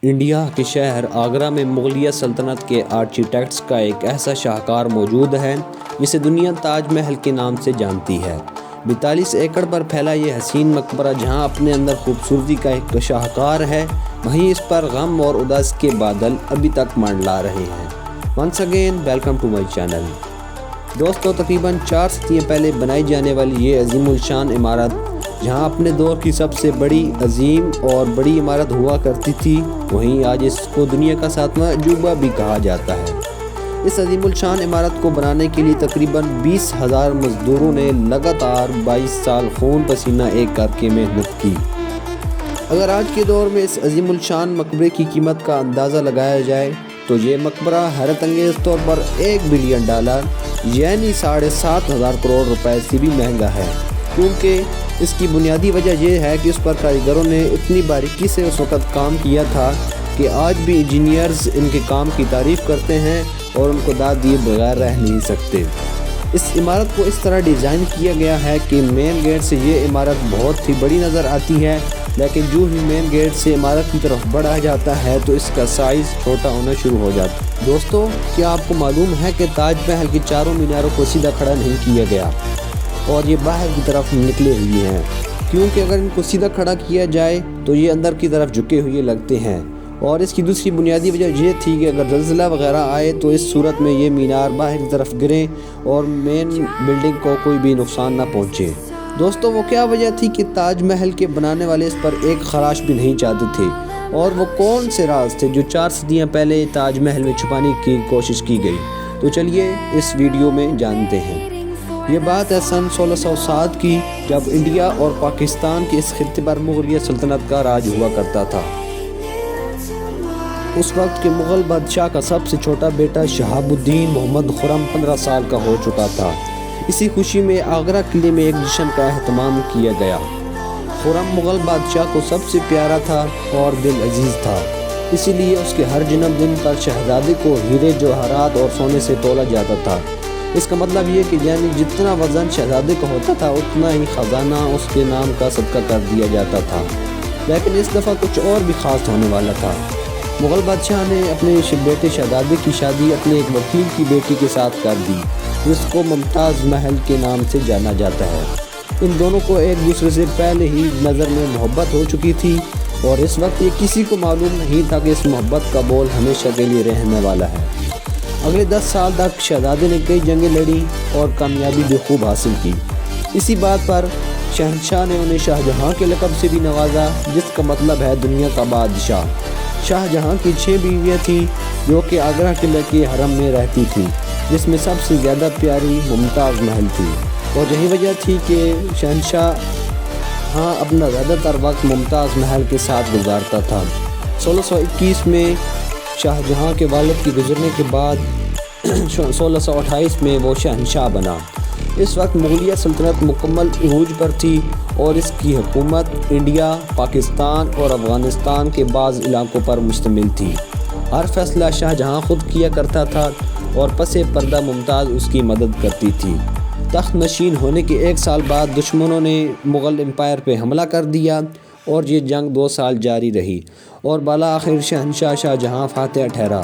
India کے شہر آگرہ میں مغلیہ سلطنت کے آرکیٹیکٹس کا ایک ایسا شاہکار موجود ہے جسے دنیا تاج محل کے نام سے جانتی ہے۔ 42 ایکڑ پر پھیلا یہ حسین مقبرہ جہاں اپنے اندر خوبصورتی کا ایک شاہکار ہے، وہیں اس پر غم اور اداس کے بادل ابھی تک منڈلا رہے ہیں۔ Once again welcome to my channel. دوستو، تقریباً 4 صدیاں پہلے بنائی جانے والی یہ عظیم الشان عمارت جہاں اپنے دور کی سب سے بڑی عظیم اور بڑی عمارت ہوا کرتی تھی، وہیں آج اس کو دنیا کا 7واں عجوبہ بھی کہا جاتا ہے۔ اس عظیم الشان عمارت کو بنانے کے لیے تقریباً 20,000 مزدوروں نے لگاتار 22 سال خون پسینہ ایک کر کے محنت کی۔ اگر آج کے دور میں اس عظیم الشان مقبرے کی قیمت کا اندازہ لگایا جائے تو یہ مقبرہ حیرت انگیز طور پر $1 بلین یعنی 7,500 کروڑ روپے سے بھی مہنگا ہے، کیونکہ اس کی بنیادی وجہ یہ ہے کہ اس پر کاریگروں نے اتنی باریکی سے اس وقت کام کیا تھا کہ آج بھی انجینئرز ان کے کام کی تعریف کرتے ہیں اور ان کو داد دیے بغیر رہ نہیں سکتے۔ اس عمارت کو اس طرح ڈیزائن کیا گیا ہے کہ مین گیٹ سے یہ عمارت بہت ہی بڑی نظر آتی ہے، لیکن جو ہی مین گیٹ سے عمارت کی طرف بڑھا جاتا ہے تو اس کا سائز چھوٹا ہونا شروع ہو جاتا ہے۔ دوستو، کیا آپ کو معلوم ہے کہ تاج محل کی چاروں میناروں کو سیدھا کھڑا نہیں کیا گیا اور یہ باہر کی طرف نکلے ہوئے ہیں، کیونکہ اگر ان کو سیدھا کھڑا کیا جائے تو یہ اندر کی طرف جھکے ہوئے لگتے ہیں، اور اس کی دوسری بنیادی وجہ یہ تھی کہ اگر زلزلہ وغیرہ آئے تو اس صورت میں یہ مینار باہر کی طرف گریں اور مین بلڈنگ کو کوئی بھی نقصان نہ پہنچے۔ دوستو، وہ کیا وجہ تھی کہ تاج محل کے بنانے والے اس پر ایک خراش بھی نہیں چاہتے تھے، اور وہ کون سے راز تھے جو 4 صدیاں پہلے تاج محل میں چھپانے کی کوشش کی گئی؟ تو چلیے اس ویڈیو میں جانتے ہیں۔ یہ بات ہے سن 1607 کی، جب انڈیا اور پاکستان کے اس خطے پر مغلیہ سلطنت کا راج ہوا کرتا تھا۔ اس وقت کے مغل بادشاہ کا سب سے چھوٹا بیٹا شہاب الدین محمد خرم 15 سال کا ہو چکا تھا۔ اسی خوشی میں آگرہ قلعے میں ایک جشن کا اہتمام کیا گیا۔ خرم مغل بادشاہ کو سب سے پیارا تھا اور دل عزیز تھا، اسی لیے اس کے ہر جنم دن پر شہزادے کو ہیرے جواہرات اور سونے سے تولا جاتا تھا۔ اس کا مطلب یہ کہ یعنی جتنا وزن شہزادے کا ہوتا تھا اتنا ہی خزانہ اس کے نام کا صدقہ کر دیا جاتا تھا۔ لیکن اس دفعہ کچھ اور بھی خاص ہونے والا تھا۔ مغل بادشاہ نے اپنے بیٹے شہزادے کی شادی اپنے ایک وکیل کی بیٹی کے ساتھ کر دی، جس کو ممتاز محل کے نام سے جانا جاتا ہے۔ ان دونوں کو ایک دوسرے سے پہلے ہی نظر میں محبت ہو چکی تھی، اور اس وقت یہ کسی کو معلوم نہیں تھا کہ اس محبت کا بول ہمیشہ کے لیے رہنے والا ہے۔ اگلے 10 سال تک شہزادے نے کئی جنگیں لڑی اور کامیابی بھی خوب حاصل کی۔ اسی بات پر شہنشاہ نے انہیں شاہ جہاں کے لقب سے بھی نوازا، جس کا مطلب ہے دنیا کا بادشاہ۔ شاہ جہاں کی 6 بیویاں تھیں جو کہ آگرہ قلعے کے حرم میں رہتی تھیں، جس میں سب سے زیادہ پیاری ممتاز محل تھی، اور یہی وجہ تھی کہ شہنشاہ اپنا زیادہ تر وقت ممتاز محل کے ساتھ گزارتا تھا۔ 1621 میں شاہ جہاں کے والد کے گزرنے کے بعد 1628 میں وہ شہنشاہ بنا۔ اس وقت مغلیہ سلطنت مکمل عروج پر تھی، اور اس کی حکومت انڈیا، پاکستان اور افغانستان کے بعض علاقوں پر مشتمل تھی۔ ہر فیصلہ شاہ جہاں خود کیا کرتا تھا، اور پس پردہ ممتاز اس کی مدد کرتی تھی۔ تخت نشین ہونے کے 1 سال بعد دشمنوں نے مغل امپائر پہ حملہ کر دیا، اور یہ جنگ 2 سال جاری رہی، اور بالآخر شہنشاہ شاہ جہاں فاتح ٹھہرا۔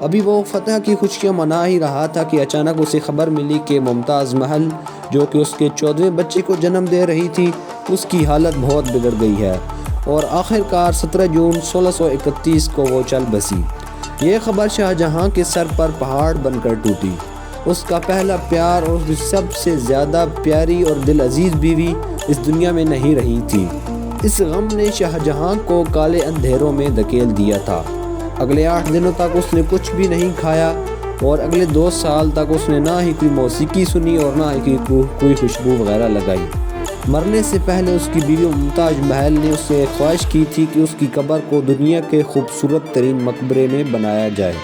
ابھی وہ فتح کی خوشیاں منا ہی رہا تھا کہ اچانک اسے خبر ملی کہ ممتاز محل، جو کہ اس کے 14ویں بچے کو جنم دے رہی تھی، اس کی حالت بہت بگڑ گئی ہے، اور آخرکار 17 جون 1631 کو وہ چل بسی۔ یہ خبر شاہ جہاں کے سر پر پہاڑ بن کر ٹوٹی۔ اس کا پہلا پیار اور اس کی سب سے زیادہ پیاری اور دل عزیز بیوی اس دنیا میں نہیں رہی تھی۔ اس غم نے شاہ جہاں کو کالے اندھیروں میں دھکیل دیا تھا۔ اگلے 8 دنوں تک اس نے کچھ بھی نہیں کھایا، اور اگلے 2 سال تک اس نے نہ ہی کوئی موسیقی سنی اور نہ ہی کوئی خوشبو وغیرہ لگائی۔ مرنے سے پہلے اس کی بیوی ممتاز محل نے اس سے ایک خواہش کی تھی کہ اس کی قبر کو دنیا کے خوبصورت ترین مقبرے میں بنایا جائے۔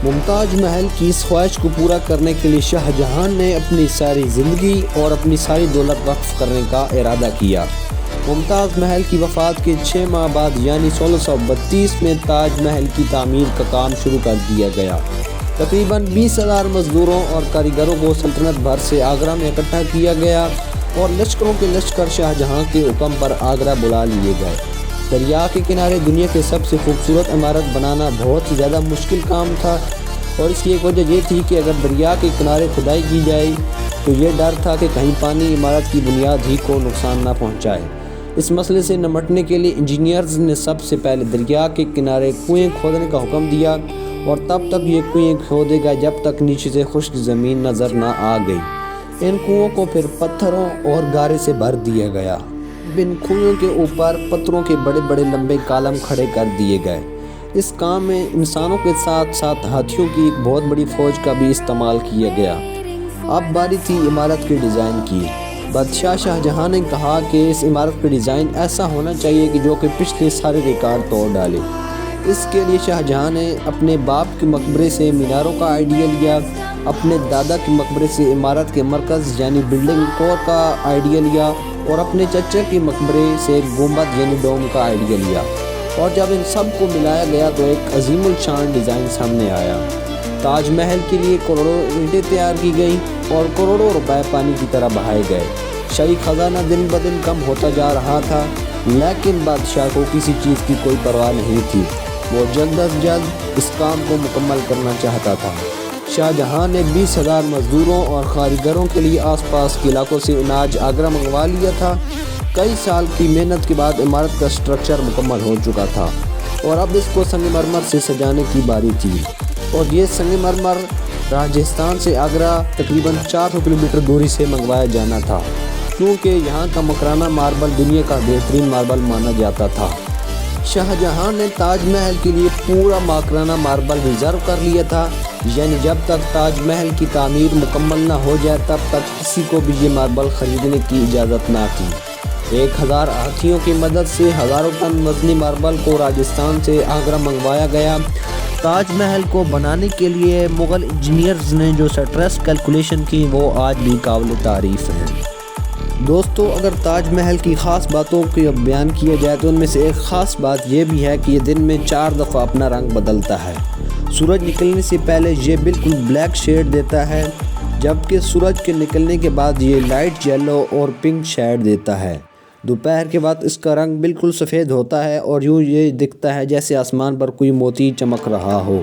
ممتاز محل کی اس خواہش کو پورا کرنے کے لیے شاہ جہاں نے اپنی ساری زندگی اور اپنی ساری دولت وقف کرنے کا ارادہ کیا۔ ممتاز محل کی وفات کے 6 ماہ بعد یعنی 1632 میں تاج محل کی تعمیر کا کام شروع کر دیا گیا۔ تقریباً 20,000 مزدوروں اور کاریگروں کو سلطنت بھر سے آگرہ میں اکٹھا کیا گیا، اور لشکروں کے لشکر شاہ جہاں کے حکم پر آگرہ بلا لیے گئے۔ دریا کے کنارے دنیا کے سب سے خوبصورت عمارت بنانا بہت ہی زیادہ مشکل کام تھا، اور اس کی ایک وجہ یہ تھی کہ اگر دریا کے کنارے کھدائی کی جائے تو یہ ڈر تھا کہ کہیں پانی عمارت کی بنیاد ہی کو نقصان نہ پہنچائے۔ اس مسئلے سے نمٹنے کے لیے انجینئرز نے سب سے پہلے دریا کے کنارے کنویں کھودنے کا حکم دیا، اور تب تک یہ کنویں کھودے گا جب تک نیچے سے خشک زمین نظر نہ آ گئی۔ ان کنوؤں کو پھر پتھروں اور گارے سے بھر دیا گیا۔ ان کنوؤں کے اوپر پتھروں کے بڑے بڑے لمبے کالم کھڑے کر دیے گئے۔ اس کام میں انسانوں کے ساتھ ساتھ ہاتھیوں کی ایک بہت بڑی فوج کا بھی استعمال کیا گیا۔ اب باری تھی عمارت کے ڈیزائن کی۔ بادشاہ شاہ جہاں نے کہا کہ اس عمارت کا ڈیزائن ایسا ہونا چاہیے کہ جو کہ پچھلے سارے ریکارڈ توڑ ڈالے۔ اس کے لیے شاہ جہاں نے اپنے باپ کے مقبرے سے میناروں کا آئیڈیا لیا، اپنے دادا کے مقبرے سے عمارت کے مرکز یعنی بلڈنگ کور کا آئیڈیا لیا، اور اپنے چچا کے مقبرے سے گنبد یعنی ڈوم کا آئیڈیا لیا۔ اور جب ان سب کو ملایا گیا تو ایک عظیم الشان ڈیزائن سامنے آیا۔ تاج محل کے لیے کروڑوں اینٹیں تیار کی گئیں اور کروڑوں روپے پانی کی طرح بہائے گئے۔ شاہی خزانہ دن بدن کم ہوتا جا رہا تھا، لیکن بادشاہ کو کسی چیز کی کوئی پرواہ نہیں تھی۔ وہ جلد از جلد اس کام کو مکمل کرنا چاہتا تھا۔ شاہ جہاں نے 20,000 مزدوروں اور کاریگروں کے لیے آس پاس کے علاقوں سے اناج آگرہ منگوا لیا تھا۔ کئی سال کی محنت کے بعد عمارت کا سٹرکچر مکمل ہو چکا تھا، اور اب اس کو سنگ مرمر سے سجانے کی باری تھی۔ اور یہ سنگ مرمر راجستھان سے آگرہ تقریباً 400 کلومیٹر دوری سے منگوایا جانا تھا، کیونکہ یہاں کا مکرانہ ماربل دنیا کا بہترین ماربل مانا جاتا تھا۔ شاہ جہاں نے تاج محل کے لیے پورا مکرانہ ماربل ریزرو کر لیا تھا، یعنی جب تک تاج محل کی تعمیر مکمل نہ ہو جائے تب تک کسی کو بھی یہ ماربل خریدنے کی اجازت نہ تھی۔ 1000 ہاتھیوں کی مدد سے ہزاروں ٹن وزنی ماربل کو راجستھان سے آگرہ منگوایا گیا۔ تاج محل کو بنانے کے لیے مغل انجینئرز نے جو سٹریس کیلکولیشن کی وہ آج بھی قابل تعریف ہیں۔ دوستو، اگر تاج محل کی خاص باتوں کو بیان کیا جائے تو ان میں سے ایک خاص بات یہ بھی ہے کہ یہ دن میں 4 دفعہ اپنا رنگ بدلتا ہے۔ سورج نکلنے سے پہلے یہ بالکل بلیک شیڈ دیتا ہے، جبکہ سورج کے نکلنے کے بعد یہ لائٹ یلو اور پنک شیڈ دیتا ہے۔ دوپہر کے بعد اس کا رنگ بالکل سفید ہوتا ہے اور یوں یہ دکھتا ہے جیسے آسمان پر کوئی موتی چمک رہا ہو،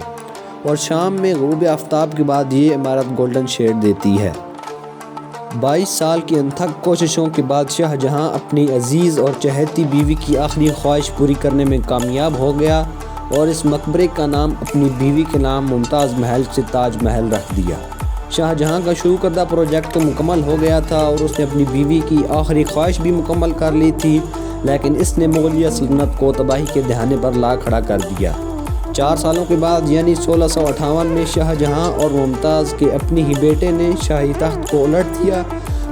اور شام میں غروب آفتاب کے بعد یہ عمارت گولڈن شیڈ دیتی ہے۔ 22 سال کی انتھک کوششوں کے بعد شاہ جہاں اپنی عزیز اور چہیتی بیوی کی آخری خواہش پوری کرنے میں کامیاب ہو گیا، اور اس مقبرے کا نام اپنی بیوی کے نام ممتاز محل سے تاج محل رکھ دیا۔ شاہ جہاں کا شروع کردہ پروجیکٹ تو مکمل ہو گیا تھا اور اس نے اپنی بیوی کی آخری خواہش بھی مکمل کر لی تھی، لیکن اس نے مغلیہ سلطنت کو تباہی کے دہانے پر لا کھڑا کر دیا۔ 4 سالوں کے بعد یعنی 1658 میں شاہ جہاں اور ممتاز کے اپنے ہی بیٹے نے شاہی تخت کو الٹ دیا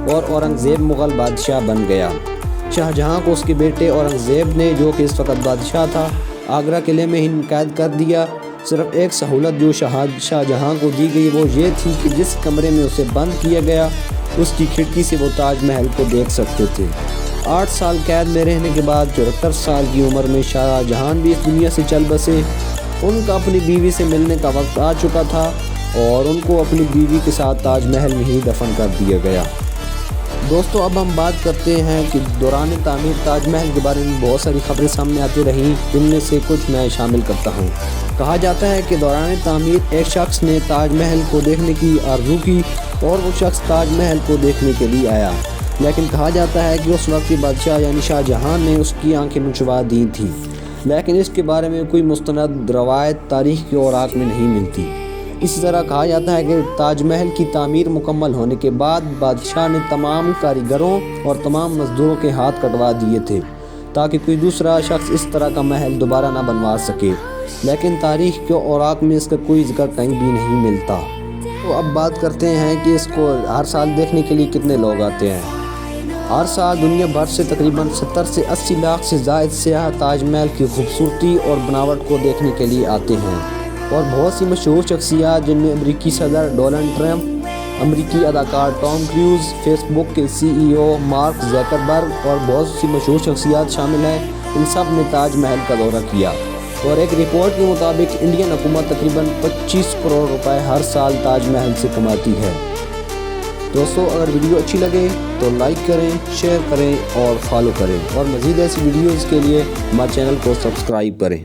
اور اورنگزیب مغل بادشاہ بن گیا۔ شاہ جہاں کو اس کے بیٹے اورنگزیب نے، جو کہ اس وقت بادشاہ تھا، آگرہ قلعے میں ہی قید کر دیا۔ صرف ایک سہولت جو شاہ جہاں کو دی گئی وہ یہ تھی کہ جس کمرے میں اسے بند کیا گیا اس کی کھڑکی سے وہ تاج محل کو دیکھ سکتے تھے۔ 8 سال قید میں رہنے کے بعد 74 سال کی عمر میں شاہ جہاں بھی اس دنیا سے چل بسے۔ ان کا اپنی بیوی سے ملنے کا وقت آ چکا تھا اور ان کو اپنی بیوی کے ساتھ تاج محل میں ہی دفن کر دیا گیا۔ دوستو، اب ہم بات کرتے ہیں کہ دوران تعمیر تاج محل کے بارے میں بہت ساری خبریں سامنے آتی رہیں، جن میں سے کچھ میں شامل کرتا ہوں۔ کہا جاتا ہے کہ دوران تعمیر ایک شخص نے تاج محل کو دیکھنے کی آرزو کی اور وہ شخص تاج محل کو دیکھنے کے لیے آیا، لیکن کہا جاتا ہے کہ اس وقت کے بادشاہ یعنی شاہ جہاں نے اس کی آنکھیں نچوا دی تھیں، لیکن اس کے بارے میں کوئی مستند روایت تاریخ کے اوراق میں نہیں ملتی۔ اسی طرح کہا جاتا ہے کہ تاج محل کی تعمیر مکمل ہونے کے بعد بادشاہ نے تمام کاریگروں اور تمام مزدوروں کے ہاتھ کٹوا دیے تھے تاکہ کوئی دوسرا شخص اس طرح کا محل دوبارہ نہ بنوا سکے، لیکن تاریخ کے اوراق میں اس کا کوئی ذکر کہیں بھی نہیں ملتا۔ تو اب بات کرتے ہیں کہ اس کو ہر سال دیکھنے کے لیے کتنے لوگ آتے ہیں۔ ہر سال دنیا بھر سے تقریباً 70 سے 80 لاکھ سے زائد سیاح تاج محل کی خوبصورتی اور بناوٹ کو دیکھنے کے لیے آتے ہیں، اور بہت سی مشہور شخصیات جن میں امریکی صدر ڈونلڈ ٹرمپ، امریکی اداکار ٹام کروز، فیس بک کے CEO مارک زکربرگ اور بہت سی مشہور شخصیات شامل ہیں، ان سب نے تاج محل کا دورہ کیا، اور ایک رپورٹ کے مطابق انڈین حکومت تقریباً 25 کروڑ روپے ہر سال تاج محل سے کماتی ہے۔ دوستو اگر ویڈیو اچھی لگے تو لائک کریں، شیئر کریں اور فالو کریں، اور مزید ایسی ویڈیوز کے لیے ہمارے چینل کو سبسکرائب کریں۔